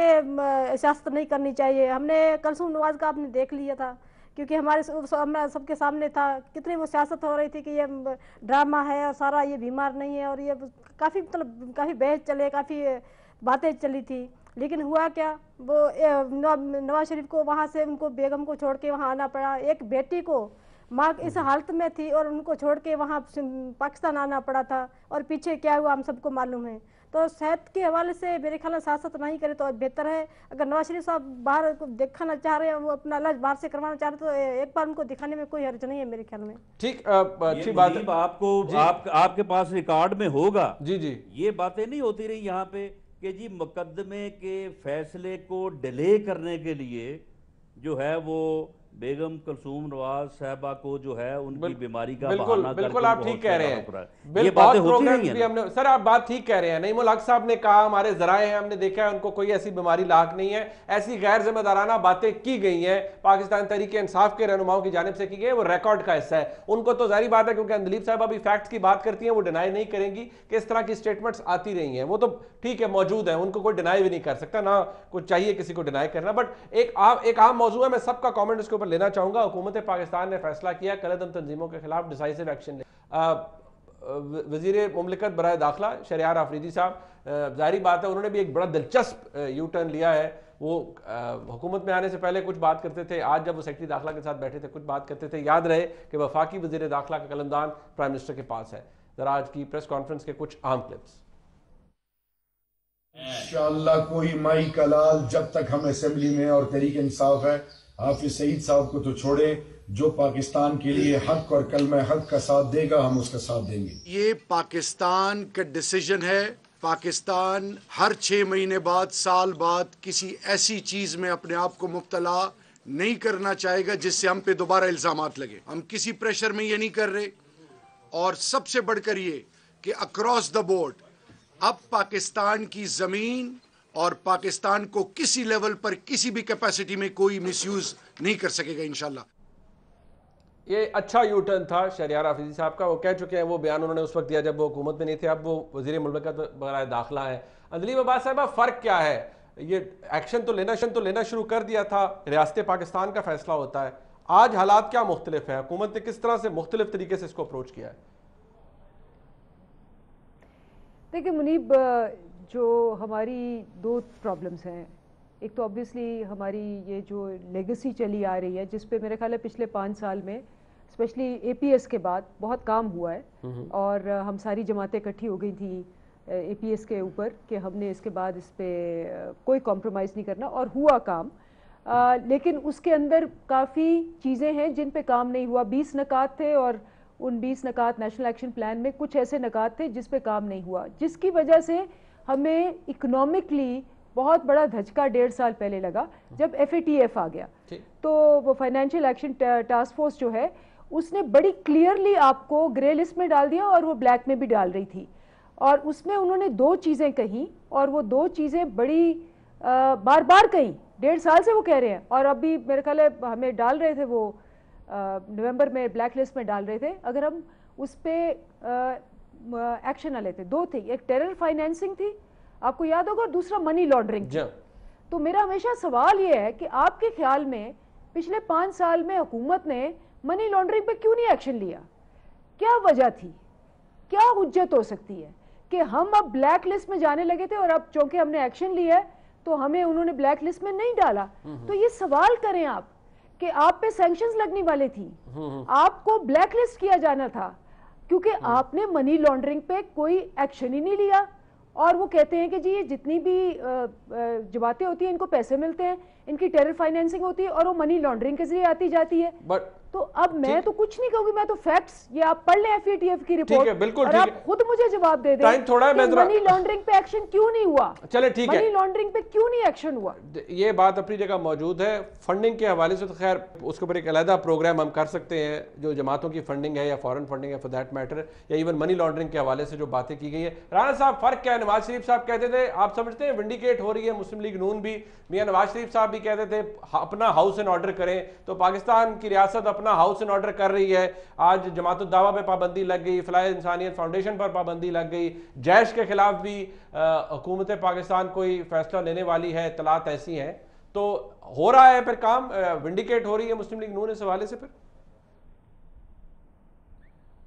سیاست نہیں کرنی چاہیے. ہم نے کلثوم نواز کا آپ نے دیکھ لیا تھا، کیونکہ ہمارے سب کے سامنے تھا کتنی وہ سیاست ہو رہی تھی کہ یہ ڈرامہ ہے اور سارا یہ بیمار نہیں ہے، اور یہ کافی بحث چلے، کافی باتیں چلی تھی. لیکن ہوا کیا، وہ نواز شریف کو وہاں سے ان کو بیگم کو چھوڑ کے وہاں آنا پڑا. ایک بیٹی کو ماں اس حالت میں تھی اور ان کو چھوڑ کے وہاں پاکستان آنا پڑا تھا، اور پیچھے کیا ہوا ہم سب کو معلوم ہے. تو صحت کے حوالے سے میرے خیال میں سیاست نہیں کرے تو بہتر ہے. اگر نواز شریف صاحب باہر دکھانا چاہ رہے ہیں، وہ اپنا علاج باہر سے کروانا چاہ رہے تو ایک بار ان کو دکھانے میں کوئی حرج نہیں ہے میرے خیال میں. ٹھیک، اچھی بات ہے. آپ کو آپ کے پاس ریکارڈ میں ہوگا جی یہ باتیں نہیں ہوتی رہی یہاں پہ کہ جی مقدمے کے فیصلے کو ڈیلے کرنے کے لیے جو ہے وہ بیگم کلثوم نواز صاحبہ کو جو ہے ان کی بیماری کا بہانہ کر کے بالکل آپ ٹھیک کہہ رہے ہیں، یہ باتیں ہوتی رہی ہیں. سر آپ بات ٹھیک کہہ رہے ہیں. نعیم الحق صاحب نے کہا، ہمارے ذرائع ہیں، ہم نے دیکھا ہے ان کو کوئی ایسی بیماری لاحق نہیں ہے. ایسی غیر ذمہ دارانہ باتیں کی گئی ہیں پاکستان تحریک انصاف کے رہنماؤں کی جانب سے کی گئی، وہ ریکارڈ کا حصہ ہے. ان کو تو ظاہری بات ہے کیونکہ اندلیب صاحبہ بھی فیکٹس کی بات کرتی ہیں، وہ ڈینائی نہیں کریں گی کہ اس طرح کی سٹیٹمنٹس آتی رہی ہیں. وہ تو ٹھیک ہے موجود ہیں، ان کو کوئی ڈینائی بھی نہیں کر سکتا، نہ کوئی چاہیے کسی کو ڈینائی کرنا. بٹ ایک عام موضوع ہے، میں سب کا کامنٹ اس کے اوپر لینا چاہوں گا. حکومت پاکستان نے فیصلہ کیا کالعدم تنظیموں کے خلاف ڈیسائیسو ایکشن لے. وزیر مملکت برائے داخلہ شہریار آفریدی صاحب، ظاہری بات ہے انہوں نے بھی ایک بڑا دلچسپ یو ٹرن لیا ہے. وہ حکومت میں آنے سے پہلے کچھ بات کرتے تھے، آج جب وہ سیکرٹری داخلہ کے ساتھ بیٹھے تھے کچھ بات کرتے تھے. یاد رہے کہ وفاقی وزیر داخلہ کا قلمدان پرائم منسٹر کے پاس ہے. ذرا آج کی پریس کانفرنس کے کچھ اہم کلپس. انشاءاللہ کوئی مائی کا لال جب تک ہم اسمبلی میں اور تحریک انصاف ہے، حافظ سعید صاحب کو تو چھوڑے، جو پاکستان کے لیے حق اور کلمہ حق کا ساتھ دے گا ہم اس کا ساتھ دیں گے. یہ پاکستان کا ڈیسیجن ہے. پاکستان ہر 6 مہینے بعد، سال بعد کسی ایسی چیز میں اپنے آپ کو مبتلا نہیں کرنا چاہے گا جس سے ہم پہ دوبارہ الزامات لگے. ہم کسی پریشر میں یہ نہیں کر رہے. اور سب سے بڑھ کر یہ کہ اکراس دا بورڈ اب پاکستان کی زمین اور پاکستان کو کسی لیول پر کسی بھی کیپیسٹی میں کوئی مس یوز نہیں کر سکے گا انشاءاللہ. یہ اچھا یو ٹرن تھا شہریار آفریدی صاحب کا. وہ کہہ چکے ہیں، وہ بیان انہوں نے اس وقت دیا جب وہ حکومت میں نہیں تھے، اب وہ وزیر مملکت برائے داخلہ ہے. اندلیب عباس صاحبہ، فرق کیا ہے؟ یہ ایکشن تو لینا شروع کر دیا تھا، ریاست پاکستان کا فیصلہ ہوتا ہے. آج حالات کیا مختلف ہیں؟ حکومت نے کس طرح سے مختلف طریقے سے اس کو اپروچ کیا ہے؟ دیکھیں منیب، جو ہماری 2 پرابلمز ہیں. ایک تو obviously ہماری یہ جو لیگسی چلی آ رہی ہے، جس پہ میرے خیال ہے پچھلے 5 سال میں اسپیشلی اے پی ایس کے بعد بہت کام ہوا ہے، اور ہم ساری جماعتیں اکٹھی ہو گئی تھیں اے پی ایس کے اوپر کہ ہم نے اس کے بعد اس پہ کوئی کمپرومائز نہیں کرنا، اور ہوا کام. لیکن اس کے اندر کافی چیزیں ہیں جن پہ کام نہیں ہوا. 20 نکات تھے، اور ان 20 نکات نیشنل ایکشن پلان میں کچھ ایسے نکات تھے جس پہ کام نہیں ہوا، جس کی وجہ سے ہمیں اکنامکلی بہت بڑا دھچکا 1.5 سال پہلے لگا جب ایف اے ٹی ایف آ گیا. تو وہ فائنینشیل ایکشن ٹاسک فورس جو ہے اس نے بڑی کلیئرلی آپ کو گرے لسٹ میں ڈال دیا اور وہ بلیک میں بھی ڈال رہی تھی. اور اس میں انہوں نے 2 چیزیں کہیں، اور وہ 2 چیزیں بڑی بار بار کہیں. 1.5 سال سے وہ کہہ رہے ہیں، اور ابھی میرے خیال ہے ہمیں ڈال رہے تھے وہ نومبر میں بلیک لسٹ میں ڈال رہے تھے اگر ہم اس پہ ایکشن نہ لیتے. 2 تھی، ایک ٹیرر فائنینسنگ تھی آپ کو یاد ہوگا، اور دوسرا منی لانڈرنگ. تو میرا ہمیشہ سوال یہ ہے کہ آپ کے خیال میں پچھلے 5 سال میں حکومت نے منی لانڈرنگ پہ کیوں نہیں ایکشن لیا؟ کیا وجہ تھی؟ کیا حجت ہو سکتی ہے کہ ہم اب بلیک لسٹ میں جانے لگے تھے اور اب چونکہ ہم نے ایکشن لیا ہے تو ہمیں انہوں نے بلیک لسٹ میں نہیں ڈالا؟ تو یہ سوال کریں آپ کہ آپ پہ سینکشنز لگنے والے تھی، آپ کو بلیک لسٹ کیا جانا تھا، کیونکہ آپ نے منی لانڈرنگ پہ کوئی ایکشن ہی نہیں لیا. اور وہ کہتے ہیں کہ جی یہ جتنی بھی جماعتیں ہوتی ہیں ان کو پیسے ملتے ہیں، ان کی ٹیرر فائنینسنگ ہوتی ہے اور وہ منی لانڈرنگ کے ذریعے آتی جاتی ہے. بٹ تو اب میں تو کچھ نہیں کہوں گی, میں تو فیکٹس, یہ آپ پڑھ لیں FATF کی رپورٹ اور آپ خود مجھے جواب دے دیں کہ منی لانڈرنگ پہ ایکشن کیوں نہیں ہوا. چلے ٹھیک ہے, منی لانڈرنگ پہ کیوں نہیں ایکشن ہوا. یہ بات اپنی جگہ موجود ہے. فنڈنگ کے حوالے سے تو خیر اس کے اوپر ایک علیحدہ پروگرام ہم کر سکتے ہیں, جو جماعتوں کی فنڈنگ ہے یا فورن فنڈنگ ہے فار دیٹ میٹر, یا ایون منی لانڈرنگ کے حوالے سے جو باتیں کی گئی ہیں. رانا صاحب فرق کیا ہے؟ نواز شریف صاحب کہتے تھے, آپ سمجھتے ہیں ونڈیکیٹ ہو رہی ہے مسلم لیگ نون بھی, میاں نواز شریف صاحب بھی کہتے تھے اپنا ہاؤس اینڈ آرڈر کریں, تو پاکستان کی ریاست اپنا ہاؤس اینڈ آرڈر کر رہی ہے. آج جماعت الدعوہ پہ پابندی لگ گئی, فلاح انسانیت فاؤنڈیشن پر پابندی لگ گئی, جیش کے خلاف بھی حکومت پاکستان کوئی فیصلہ لینے والی ہے, اطلاعات ایسی ہیں. تو ہو رہا ہے پھر کام, ونڈیکیٹ ہو رہی ہے مسلم لیگ نون اس حوالے سے. پھر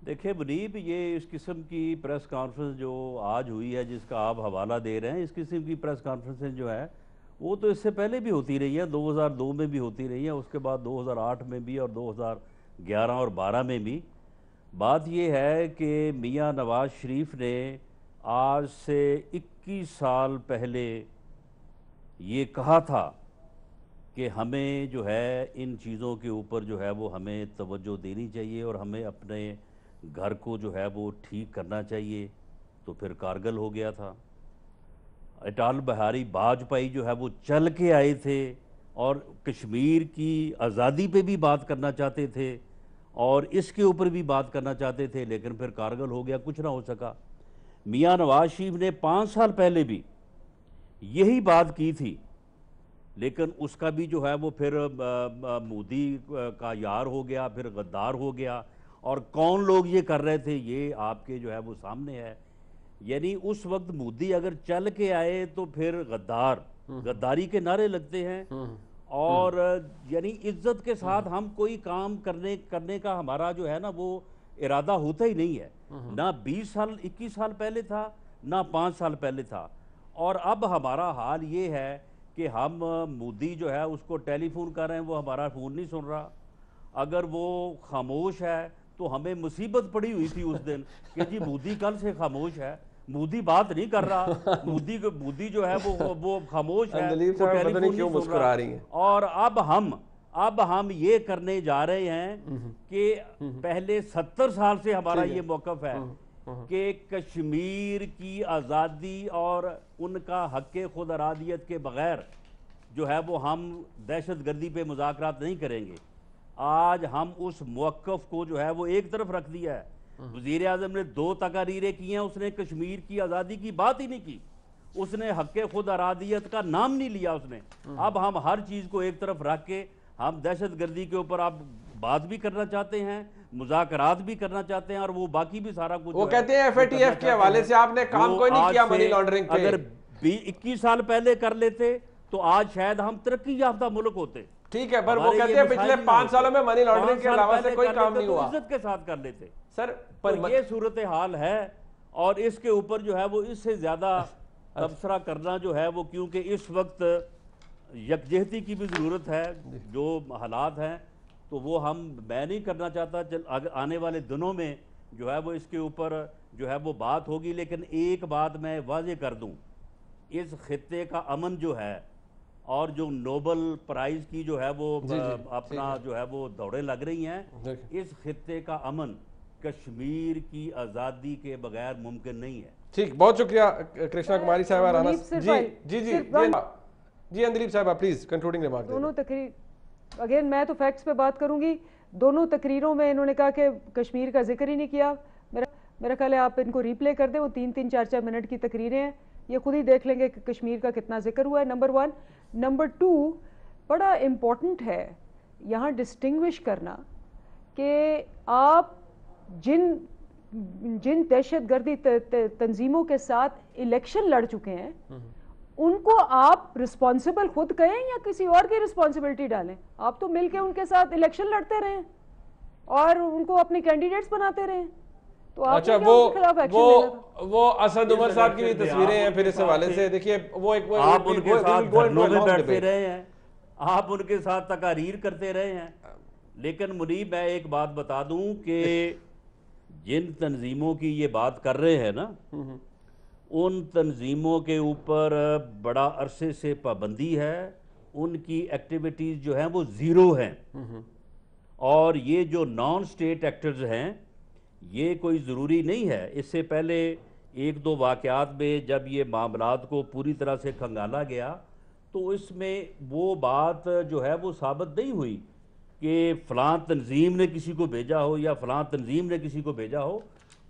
دیکھیں منیب, یہ اس قسم کی پریس کانفرنس جو آج ہوئی ہے جس کا آپ حوالہ دے رہے ہیں, اس قسم کی پریس کانفرنس جو ہے وہ تو اس سے پہلے بھی ہوتی رہی ہے, 2002 میں بھی ہوتی رہی ہے, اس کے بعد 2008 میں بھی اور 2011 اور 12 میں بھی. بات یہ ہے کہ میاں نواز شریف نے آج سے 21 سال پہلے یہ کہا تھا کہ ہمیں جو ہے ان چیزوں کے اوپر جو ہے وہ ہمیں توجہ دینی چاہیے اور ہمیں اپنے گھر کو جو ہے وہ ٹھیک کرنا چاہیے. تو پھر کارگل ہو گیا تھا. اٹال بہاری واجپئی جو ہے وہ چل کے آئے تھے اور کشمیر کی آزادی پہ بھی بات کرنا چاہتے تھے اور اس کے اوپر بھی بات کرنا چاہتے تھے, لیکن پھر کارگل ہو گیا, کچھ نہ ہو سکا. میاں نواز شریف نے 5 سال پہلے بھی یہی بات کی تھی, لیکن اس کا بھی جو ہے وہ پھر مودی کا یار ہو گیا, پھر غدار ہو گیا. اور کون لوگ یہ کر رہے تھے یہ آپ کے جو ہے وہ سامنے ہے. یعنی اس وقت مودی اگر چل کے آئے تو پھر غداری کے نعرے لگتے ہیں, اور یعنی عزت کے ساتھ ہم کوئی کام کرنے کا ہمارا جو ہے نا وہ ارادہ ہوتا ہی نہیں ہے. نہ 20 سال 21 سال پہلے تھا, نہ 5 سال پہلے تھا. اور اب ہمارا حال یہ ہے کہ ہم مودی جو ہے اس کو ٹیلی فون کر رہے ہیں, وہ ہمارا فون نہیں سن رہا. اگر وہ خاموش ہے تو ہمیں مصیبت پڑی ہوئی تھی اس دن کہ جی مودی کل سے خاموش ہے, مودی بات نہیں کر رہا, مودی جو ہے وہ خاموش ہے, وہ ٹیلی فون نہیں سن رہا. اور اب ہم یہ کرنے جا رہے ہیں کہ پہلے 70 سال سے ہمارا یہ موقف ہے کہ کشمیر کی آزادی اور ان کا حق خود ارادیت کے بغیر جو ہے وہ ہم دہشت گردی پہ مذاکرات نہیں کریں گے. آج ہم اس موقف کو جو ہے وہ ایک طرف رکھ دیا ہے. وزیر اعظم نے 2 تقاریریں کی ہیں, اس نے کشمیر کی آزادی کی بات ہی نہیں کی, اس نے حق خود ارادیت کا نام نہیں لیا اس نے. اب ہم ہر چیز کو ایک طرف رکھ کے ہم دہشت گردی کے اوپر اب بات بھی کرنا چاہتے ہیں, مذاکرات بھی کرنا چاہتے ہیں, اور وہ باقی بھی سارا کچھ وہ کہتے ہیں FATF کے حوالے سے آپ نے کام کوئی نہیں کیا منی لانڈرنگ پہ. اگر 21 سال پہلے کر لیتے تو آج شاید ہم ترقی یافتہ ملک ہوتے. ٹھیک ہے, پر وہ کہتے ہیں پچھلے 5 سالوں میں منی لانڈرنگ کے علاوہ سے کوئی کام نہیں ہوا. عزت کے ساتھ کر لیتے سر, پر یہ صورتحال ہے, اور اس کے اوپر جو ہے وہ اس سے زیادہ تبصرہ کرنا جو ہے وہ, کیونکہ اس وقت یکجہتی کی بھی ضرورت ہے, جو حالات ہیں تو وہ میں نہیں کرنا چاہتا. آنے والے دنوں میں جو ہے وہ اس کے اوپر جو ہے وہ بات ہوگی. لیکن ایک بات میں واضح کر دوں, اس خطے کا امن جو ہے اور جو نوبل پرائز کی جو ہے وہ اپنا جو ہے وہ دوڑیں لگ رہی ہیں, اس خطے کا امن کشمیر کی آزادی کے بغیر ممکن نہیں ہے. ٹھیک, بہت شکریہ کرشنا کماری صاحبہ. رانا جی اندلیپ صاحبہ پلیز کنکلوڈنگ ریمارک. دونوں تقریر, اگین میں تو فیکٹس پہ بات کروں گی. دونوں تقریروں میں انہوں نے کہا کہ کشمیر کا ذکر ہی نہیں کیا. میرا خیال ہے آپ ان کو ریپلے کر دیں, وہ 3-3 4-4 منٹ کی تقریریں ہیں, یہ خود ہی دیکھ لیں گے کہ کشمیر کا کتنا ذکر ہوا ہے. نمبر 1. نمبر 2, بڑا امپورٹنٹ ہے یہاں ڈسٹنگوش کرنا کہ آپ جن دہشت گردی تنظیموں کے ساتھ الیکشن لڑ چکے ہیں ان کو آپ رسپانسبل خود کہیں یا کسی اور کی رسپانسبلٹی ڈالیں. آپ تو مل کے ان کے ساتھ الیکشن لڑتے رہے اور ان کو اپنے کینڈیڈیٹس بناتے رہے. تو اچھا, وہ اسد عمر صاحب کی تصویریں ہیں, پھر اس حوالے سے دیکھیے وہ ایک آپ ان کے ساتھ دھرنوں میں بیٹھتے رہے ہیں, آپ ان کے ساتھ تقاریر کرتے رہے ہیں. لیکن منیب میں ایک بات بتا دوں کہ جن تنظیموں کی یہ بات کر رہے ہیں نا, ان تنظیموں کے اوپر بڑا عرصے سے پابندی ہے, ان کی ایکٹیویٹیز جو ہیں وہ 0 ہیں, اور یہ جو نان سٹیٹ ایکٹرز ہیں یہ کوئی ضروری نہیں ہے. اس سے پہلے ایک دو واقعات میں جب یہ معاملات کو پوری طرح سے کھنگالا گیا تو اس میں وہ بات جو ہے وہ ثابت نہیں ہوئی کہ فلاں تنظیم نے کسی کو بھیجا ہو یا فلاں تنظیم نے کسی کو بھیجا ہو.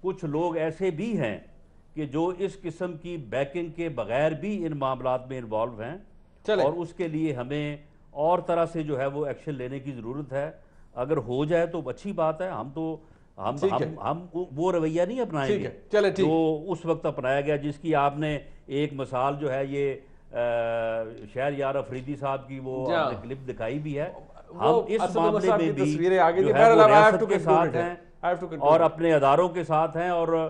کچھ لوگ ایسے بھی ہیں کہ جو اس قسم کی بیکنگ کے بغیر بھی ان معاملات میں انوالو ہیں, اور اس کے لیے ہمیں اور طرح سے جو ہے وہ ایکشن لینے کی ضرورت ہے. اگر ہو جائے تو اچھی بات ہے. ہم وہ رویہ نہیں اپنائیں گے جو اس وقت اپنایا گیا, جس کی آپ نے ایک مثال جو ہے یہ شہر یار افریدی صاحب کی وہ کلپ دکھائی بھی ہے. ہم اس معاملے میں بھی جو ہے وہ ریاست کے ساتھ ہیں اور اپنے اداروں کے ساتھ ہیں, اور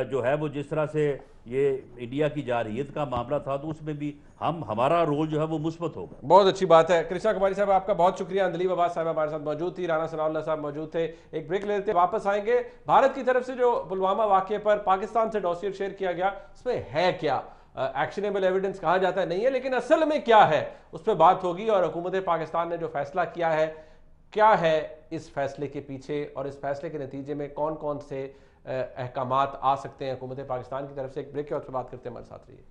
جو ہے وہ جس طرح سے یہ انڈیا کی جارحیت کا معاملہ تھا تو اس میں بھی ہمارا رول جو ہے وہ مثبت ہوگا. بہت اچھی بات ہے. کرشنا کماری صاحب آپ کا بہت شکریہ. اندلیب عباس صاحب ہمارے ساتھ موجود تھی, رانا ثناء اللہ صاحب موجود تھے. ایک بریک لیتے ہیں, واپس آئیں گے. بھارت کی طرف سے جو پلوامہ واقعے پر پاکستان سے ڈوسیئر شیئر کیا گیا اس میں ہے کیا, ایکشنیبل ایویڈنس کہا جاتا ہے نہیں ہے, لیکن اصل میں کیا ہے اس پہ بات ہوگی. اور حکومت پاکستان نے جو فیصلہ کیا ہے اس فیصلے کے پیچھے, اور اس فیصلے کے نتیجے میں کون کون سے احکامات آ سکتے ہیں حکومت پاکستان کی طرف سے. ایک بریک کے وقت بات کرتے ہیں, ہمارے ساتھ رہیے.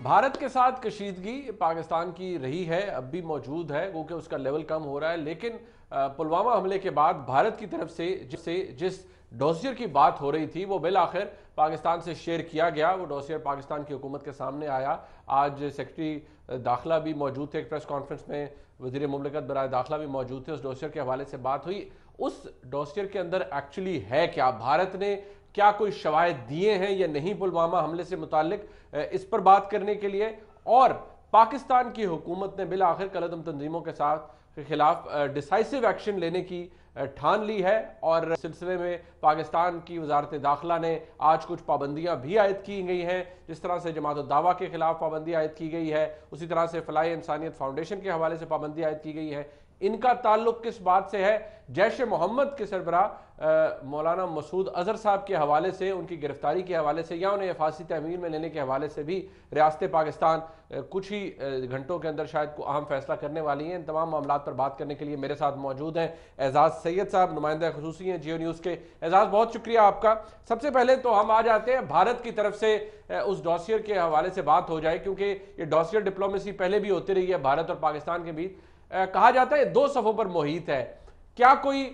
بھارت کے ساتھ کشیدگی پاکستان کی رہی ہے, اب بھی موجود ہے, کیونکہ اس کا لیول کم ہو رہا ہے. لیکن پلوامہ حملے کے بعد بھارت کی طرف سے جس ڈوسیئر کی بات ہو رہی تھی وہ بالآخر پاکستان سے شیئر کیا گیا. وہ ڈوسیئر پاکستان کی حکومت کے سامنے آیا. آج سیکرٹری داخلہ بھی موجود تھے, ایک پریس کانفرنس میں وزیر مملکت برائے داخلہ بھی موجود تھے. اس ڈوسیئر کے حوالے سے بات ہوئی. اس ڈوسیئر کے اندر ایکچولی ہے کیا, بھارت نے کیا کوئی شواہد دیے ہیں یا نہیں پلوامہ حملے سے متعلق, اس پر بات کرنے کے لیے. اور پاکستان کی حکومت نے بالآخر کالعدم تنظیموں کے خلاف ڈیسائیسو ایکشن لینے کی ٹھان لی ہے, اور سلسلے میں پاکستان کی وزارت داخلہ نے آج کچھ پابندیاں بھی عائد کی گئی ہیں. جس طرح سے جماعت الدعوہ کے خلاف پابندی عائد کی گئی ہے, اسی طرح سے فلاح انسانیت فاؤنڈیشن کے حوالے سے پابندی عائد کی گئی ہے. ان کا تعلق کس بات سے ہے؟ جیش محمد کے سربراہ مولانا مسعود اظہر صاحب کے حوالے سے, ان کی گرفتاری کے حوالے سے, یا انہیں پھانسی تعمیل میں لینے کے حوالے سے بھی ریاست پاکستان کچھ ہی گھنٹوں کے اندر شاید کو اہم فیصلہ کرنے والی ہیں. ان تمام معاملات پر بات کرنے کے لیے میرے ساتھ موجود ہیں اعزاز سید صاحب, نمائندہ خصوصی ہیں جیو نیوز کے. اعزاز بہت شکریہ آپ کا. سب سے پہلے تو ہم آ جاتے ہیں بھارت کی طرف سے اس ڈوسیئر کے حوالے سے بات ہو جائے, کیونکہ یہ ڈوسیئر ڈپلومیسی پہلے بھی ہوتی رہی ہے بھارت اور پاکستان کے بیچ. کہا جاتا ہے دو صفوں پر محیط ہے. کیا کوئی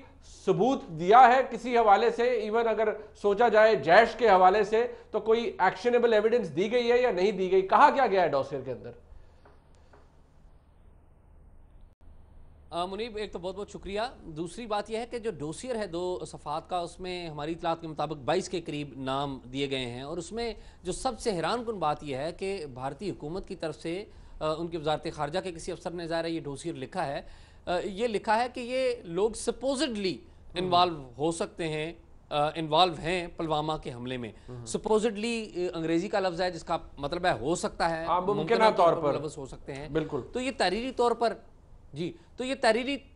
ثبوت دیا ہے کسی حوالے سے؟ ایون اگر سوچا جائے جیش کے حوالے سے تو کوئی ایکشنیبل ایویڈنس دی گئی ہے یا نہیں دی گئی؟ کہا کیا گیا ہے ڈوسیئر کے اندر؟ منیب ایک تو بہت بہت شکریہ. دوسری بات یہ ہے کہ جو ڈوسیئر ہے 2 صفحات کا, اس میں ہماری اطلاعات کے مطابق 22 کے قریب نام دیے گئے ہیں, اور اس میں جو سب سے حیران کن بات یہ ہے کہ بھارتی حکومت کی طرف سے ان کی وزارت خارجہ کے کسی افسر نے ظاہر یہ ڈوسیئر لکھا ہے. یہ لکھا ہے کہ یہ لوگ سپوزڈلی انوالو ہو سکتے ہیں, انوالو ہیں پلوامہ کے حملے میں. سپوزڈلی انگریزی کا لفظ ہے جس کا مطلب ہے ہو سکتا ہے, ممکنہ طور پر لفظ ہو سکتے ہیں. بالکل. تو یہ تحریری طور پر تو یہ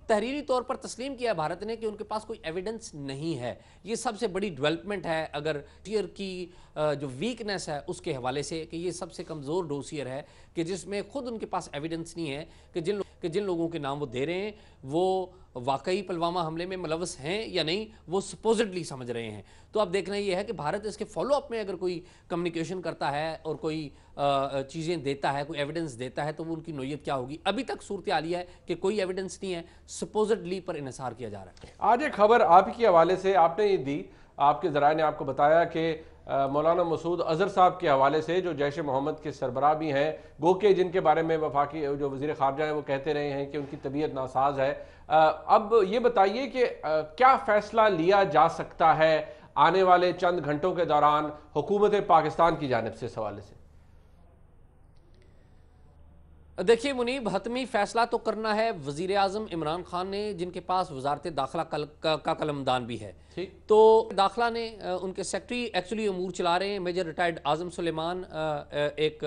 تحریری طور پر تسلیم کیا بھارت نے کہ ان کے پاس کوئی ایویڈنس نہیں ہے. یہ سب سے بڑی ڈیولپمنٹ ہے اگر ڈوسیئر کی جو ویکنس ہے اس کے حوالے سے, کہ یہ سب سے کمزور ڈوسیئر ہے کہ جس میں خود ان کے پاس ایویڈنس نہیں ہے کہ جن لوگوں کے نام وہ دے رہے ہیں وہ واقعی پلوامہ حملے میں ملوث ہیں یا نہیں, وہ سپوزڈلی سمجھ رہے ہیں. تو اب دیکھنا یہ ہے کہ بھارت اس کے فالو اپ میں اگر کوئی کمیونیکیشن کرتا ہے اور کوئی چیزیں دیتا ہے, کوئی ایویڈنس دیتا ہے, تو وہ ان کی نوعیت کیا ہوگی. ابھی تک صورتحال یہ ہے کہ کوئی ایویڈنس نہیں ہے, سپوزڈلی پر انحصار کیا جا رہا ہے. آج ایک خبر آپ کی حوالے سے آپ نے یہ دی, آپ کے ذرائع نے آپ کو بتایا کہ مولانا مسعود اظہر صاحب کے حوالے سے جو جیش محمد کے سربراہ بھی ہیں, گو کہ جن کے بارے میں وفاقی جو وزیر خارجہ ہیں وہ کہتے رہے ہیں کہ ان کی طبیعت ناساز ہے. اب یہ بتائیے کہ کیا فیصلہ لیا جا سکتا ہے آنے والے چند گھنٹوں کے دوران حکومت پاکستان کی جانب سے اس حوالے سے؟ دیکھیے منیب, حتمی فیصلہ تو کرنا ہے وزیر اعظم عمران خان نے, جن کے پاس وزارت داخلہ کا قلمدان بھی ہے. تو داخلہ نے ان کے سیکرٹری ایکچولی امور چلا رہے ہیں میجر ریٹائرڈ اعظم سلیمان, ایک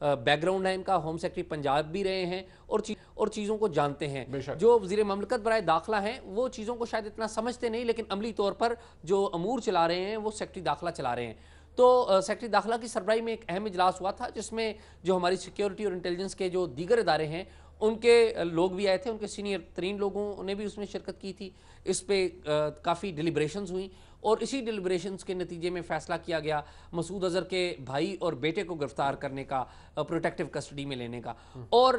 بیک گراؤنڈ ہے ان کا, ہوم سیکرٹری پنجاب بھی رہے ہیں اور چیزوں کو جانتے ہیں. جو وزیر مملکت برائے داخلہ ہیں وہ چیزوں کو شاید اتنا سمجھتے نہیں, لیکن عملی طور پر جو امور چلا رہے ہیں وہ سیکرٹری داخلہ چلا رہے ہیں. تو سیکرٹری داخلہ کی سربراہی میں ایک اہم اجلاس ہوا تھا جس میں جو ہماری سیکیورٹی اور انٹیلیجنس کے جو دیگر ادارے ہیں ان کے لوگ بھی آئے تھے, ان کے سینئر ترین لوگوں نے بھی اس میں شرکت کی تھی. اس پہ کافی ڈیلیبریشنز ہوئیں اور اسی ڈیلیبریشنز کے نتیجے میں فیصلہ کیا گیا مسعود اظہر کے بھائی اور بیٹے کو گرفتار کرنے کا, پروٹیکٹیو کسٹڈی میں لینے کا. اور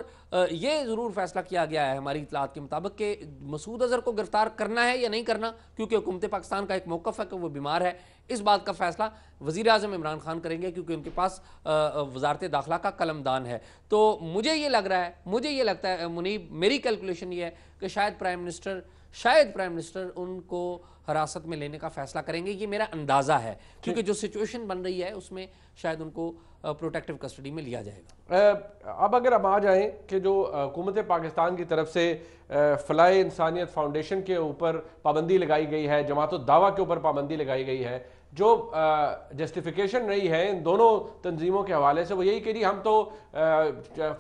یہ ضرور فیصلہ کیا گیا ہے ہماری اطلاعات کے مطابق کہ مسعود اظہر کو گرفتار کرنا ہے یا نہیں کرنا, کیونکہ حکومت پاکستان کا ایک موقف ہے کہ وہ بیمار ہے. اس بات کا فیصلہ وزیر اعظم عمران خان کریں گے کیونکہ ان کے پاس وزارت داخلہ کا قلم دان ہے. تو مجھے یہ لگ رہا ہے, مجھے یہ لگتا ہے منیب, میری کیلکولیشن یہ ہے کہ شاید پرائم منسٹر ان کو حراست میں لینے کا فیصلہ کریں گے. یہ میرا اندازہ ہے کیونکہ جو سچویشن بن رہی ہے اس میں شاید ان کو پروٹیکٹیو کسٹڈی میں لیا جائے گا. اب اگر ہم آ جائیں کہ جو حکومت پاکستان کی طرف سے فلاح انسانیت فاؤنڈیشن کے اوپر پابندی لگائی گئی ہے, جماعت الدعوہ کے اوپر پابندی لگائی گئی ہے, جو جسٹیفیکیشن رہی ہے ان دونوں تنظیموں کے حوالے سے وہ یہی کہ ہم تو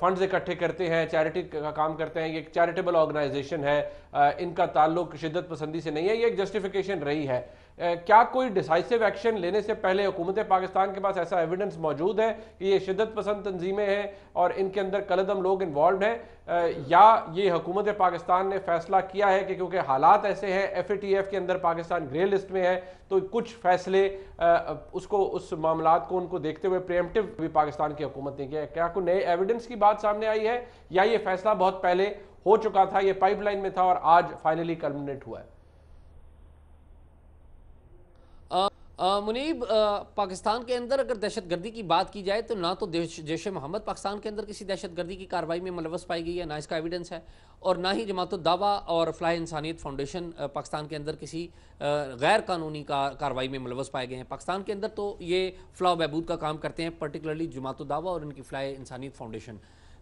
فنڈز اکٹھے کرتے ہیں, چیریٹی کا کام کرتے ہیں, یہ ایک چیریٹیبل آرگنائزیشن ہے, ان کا تعلق شدت پسندی سے نہیں ہے, یہ ایک جسٹیفیکیشن رہی ہے. کیا کوئی ڈیسائسو ایکشن لینے سے پہلے حکومت پاکستان کے پاس ایسا ایویڈنس موجود ہے کہ یہ شدت پسند تنظیمیں ہیں اور ان کے اندر کالعدم لوگ انوالوڈ ہیں, یا یہ حکومت پاکستان نے فیصلہ کیا ہے کہ کیونکہ حالات ایسے ہیں, ایف اے ٹی ایف کے اندر پاکستان گرے لسٹ میں ہے, تو کچھ فیصلے اس معاملات کو ان کو دیکھتے ہوئے پریمپٹیو بھی پاکستان کی حکومت نے کیا ہے؟ کیا کوئی نئے ایویڈنس کی بات سامنے آئی ہے یا یہ فیصلہ بہت پہلے ہو چکا تھا, یہ پائپ لائن میں تھا اور آج فائنلی کلمنیٹ ہوا ہے؟ منیب, پاکستان کے اندر اگر دہشت گردی کی بات کی جائے تو نہ تو جیش محمد پاکستان کے اندر کسی دہشت گردی کی کارروائی میں ملوث پائی گئی ہے, نہ اس کا ایویڈنس ہے, اور نہ ہی جماعت الدعوہ اور فلاح انسانیت فاؤنڈیشن پاکستان کے اندر کسی غیر قانونی کارروائی میں ملوث پائے گئے ہیں. پاکستان کے اندر تو یہ فلاح و بہبود کا کام کرتے ہیں, پرٹیکولرلی جماعت الدعوہ اور ان کی فلاح انسانیت فاؤنڈیشن.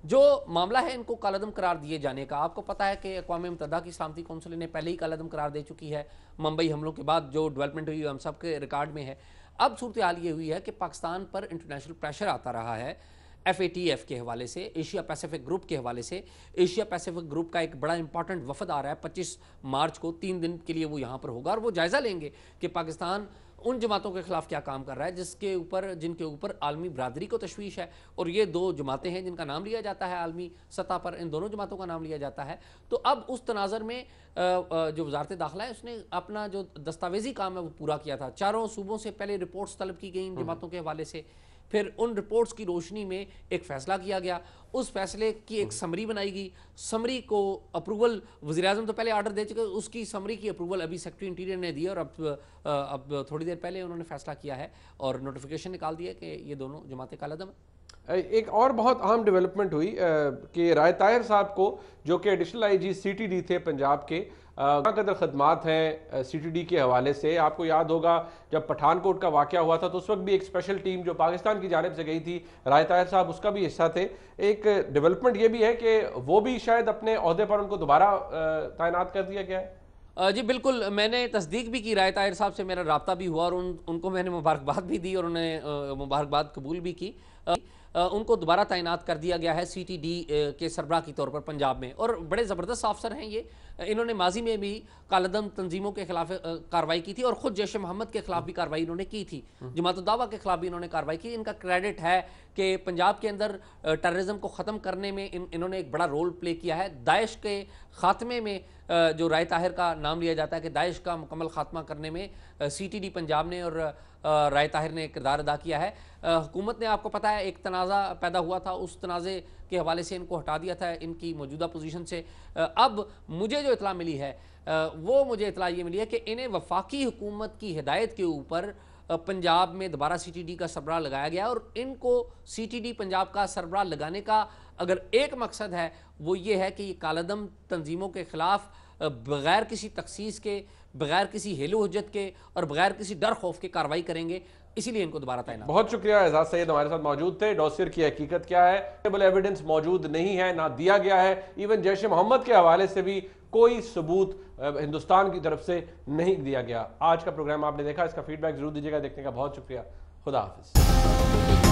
جو معاملہ ہے ان کو کالعدم قرار دیے جانے کا, آپ کو پتہ ہے کہ اقوام متحدہ کی سلامتی کونسل نے پہلے ہی کالعدم قرار دے چکی ہے. ممبئی حملوں کے بعد جو ڈیولپمنٹ ہوئی ہم سب کے ریکارڈ میں ہے. اب صورتحال یہ ہوئی ہے کہ پاکستان پر انٹرنیشنل پریشر آتا رہا ہے ایف اے ٹی ایف کے حوالے سے, ایشیا پیسیفک گروپ کے حوالے سے. ایشیا پیسیفک گروپ کا ایک بڑا امپورٹنٹ وفد آ رہا ہے 25 مارچ کو, 3 دن کے لیے وہ یہاں پر ہوگا اور وہ جائزہ لیں گے کہ پاکستان ان جماعتوں کے خلاف کیا کام کر رہا ہے جن کے اوپر عالمی برادری کو تشویش ہے. اور یہ 2 جماعتیں ہیں جن کا نام لیا جاتا ہے عالمی سطح پر, ان دونوں جماعتوں کا نام لیا جاتا ہے. تو اب اس تناظر میں جو وزارت داخلہ ہے اس نے اپنا جو دستاویزی کام ہے وہ پورا کیا تھا. 4 صوبوں سے پہلے رپورٹس طلب کی گئیں جماعتوں کے حوالے سے, پھر ان رپورٹس کی روشنی میں ایک فیصلہ کیا گیا. اس فیصلے کی ایک سمری بنائی گئی, سمری کو اپروول وزیراعظم تو پہلے آرڈر دے چکے, اس کی سمری کی اپروول ابھی سیکرٹری انٹیریئر نے دی اور اب تھوڑی دیر پہلے انہوں نے فیصلہ کیا ہے اور نوٹیفیکیشن نکال دیا کہ یہ دونوں جماعتیں کالعدم ہیں. ایک اور بہت اہم ڈیولپمنٹ ہوئی کہ رائے طاہر صاحب کو, جو کہ additional I G C T D تھے پنجاب کے, قدر خدمات ہیں سی ٹی ڈی کے حوالے سے. آپ کو یاد ہوگا جب پٹھان کوٹ کا واقعہ ہوا تھا تو اس وقت بھی ایک اسپیشل ٹیم جو پاکستان کی جانب سے گئی تھی, رائے طاہر صاحب اس کا بھی حصہ تھے. ایک ڈیولپمنٹ یہ بھی ہے کہ وہ بھی شاید اپنے عہدے پر ان کو دوبارہ تعینات کر دیا گیا ہے. جی بالکل, میں نے تصدیق بھی کی, رائے طاہر صاحب سے میرا رابطہ بھی ہوا اور ان کو میں نے مبارکباد بھی دی اور انہیں مبارکباد قبول بھی کی. ان کو دوبارہ تعینات کر دیا گیا ہے سی ٹی ڈی کے سربراہ کے طور پر پنجاب میں, اور بڑے زبردست افسر ہیں یہ. انہوں نے ماضی میں بھی کالعدم تنظیموں کے خلاف کارروائی کی تھی اور خود جیش محمد کے خلاف بھی کارروائی انہوں نے کی تھی, جماعت الدعوہ کے خلاف بھی انہوں نے کارروائی کی. ان کا کریڈٹ ہے کہ پنجاب کے اندر ٹیررزم کو ختم کرنے میں انہوں نے ایک بڑا رول پلے کیا ہے. داعش کے خاتمے میں جو رائے طاہر کا نام لیا جاتا ہے کہ داعش کا مکمل خاتمہ کرنے میں سی ٹی ڈی پنجاب نے اور رائے طاہر نے کردار ادا کیا ہے. حکومت نے, آپ کو پتہ ہے, ایک تنازع پیدا ہوا تھا, اس تنازع کے حوالے سے ان کو ہٹا دیا تھا ان کی موجودہ پوزیشن سے. اب مجھے جو اطلاع ملی ہے وہ مجھے اطلاع یہ ملی ہے کہ انہیں وفاقی حکومت کی ہدایت کے اوپر پنجاب میں دوبارہ سی ٹی ڈی کا سربراہ لگایا گیا, اور ان کو سی ٹی ڈی پنجاب کا سربراہ لگانے کا اگر ایک مقصد ہے وہ یہ ہے کہ یہ کالعدم تنظیموں کے خلاف بغیر کسی تخصیص کے, بغیر کسی ہیلو حجت کے اور بغیر کسی ڈر خوف کے کارروائی کریں گے, اسی لیے ان کو دوبارہ تعینات. بہت شکریہ, اعزاز سید ہمارے ساتھ موجود تھے. ڈوسیر کی حقیقت کیا ہے؟ ایویڈنس موجود نہیں ہے, نہ دیا گیا ہے. ایون جیش محمد کے حوالے سے بھی کوئی ثبوت ہندوستان کی طرف سے نہیں دیا گیا. آج کا پروگرام آپ نے دیکھا, اس کا فیڈ بیک ضرور دیجیے گا. دیکھنے کا بہت شکریہ. خدا حافظ.